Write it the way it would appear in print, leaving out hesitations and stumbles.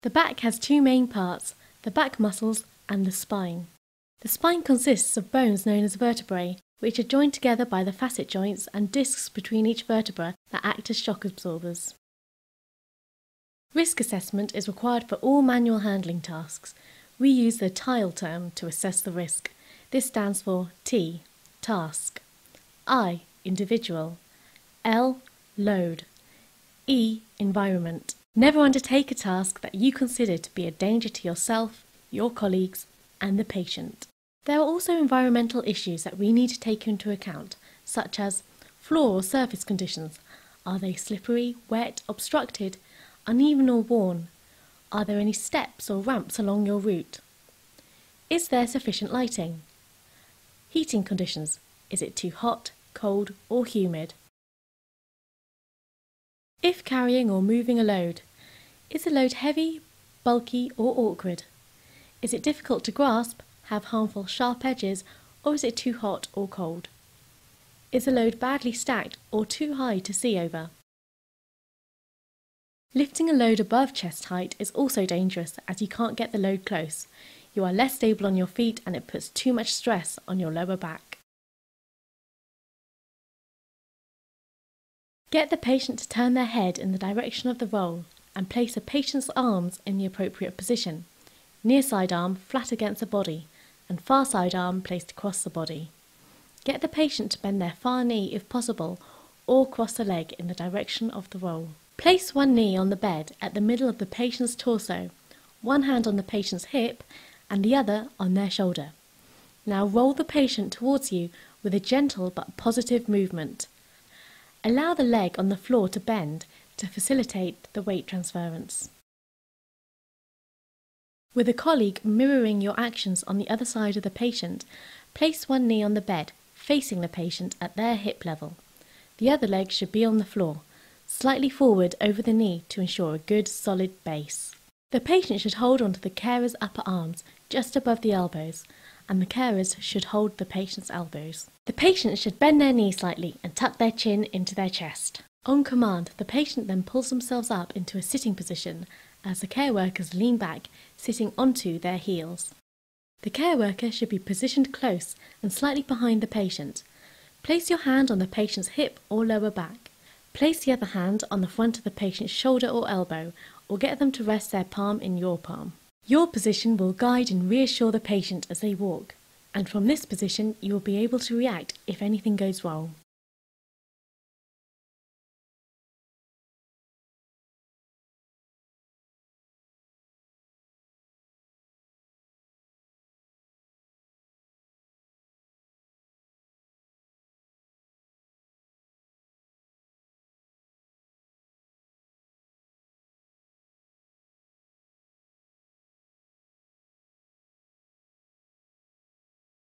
The back has two main parts, the back muscles and the spine. The spine consists of bones known as vertebrae, which are joined together by the facet joints and discs between each vertebra that act as shock absorbers. Risk assessment is required for all manual handling tasks. We use the TILE term to assess the risk. This stands for T, task, I, individual, L, load, E, environment. Never undertake a task that you consider to be a danger to yourself, your colleagues, and the patient. There are also environmental issues that we need to take into account, such as floor or surface conditions. Are they slippery, wet, obstructed, uneven or worn? Are there any steps or ramps along your route? Is there sufficient lighting? Heating conditions. Is it too hot, cold, or humid? If carrying or moving a load, is the load heavy, bulky, or awkward? Is it difficult to grasp, have harmful sharp edges, or is it too hot or cold? Is the load badly stacked or too high to see over? Lifting a load above chest height is also dangerous as you can't get the load close. You are less stable on your feet and it puts too much stress on your lower back. Get the patient to turn their head in the direction of the roll and place a patient's arms in the appropriate position. Near side arm flat against the body and far side arm placed across the body. Get the patient to bend their far knee if possible or cross the leg in the direction of the roll. Place one knee on the bed at the middle of the patient's torso, one hand on the patient's hip and the other on their shoulder. Now roll the patient towards you with a gentle but positive movement. Allow the leg on the floor to bend to facilitate the weight transference. With a colleague mirroring your actions on the other side of the patient, place one knee on the bed, facing the patient at their hip level. The other leg should be on the floor, slightly forward over the knee to ensure a good solid base. The patient should hold onto the carer's upper arms just above the elbows, and the carers should hold the patient's elbows. The patient should bend their knee slightly and tuck their chin into their chest. On command, the patient then pulls themselves up into a sitting position as the care workers lean back, sitting onto their heels. The care worker should be positioned close and slightly behind the patient. Place your hand on the patient's hip or lower back. Place the other hand on the front of the patient's shoulder or elbow, or get them to rest their palm in your palm. Your position will guide and reassure the patient as they walk, and from this position you will be able to react if anything goes wrong.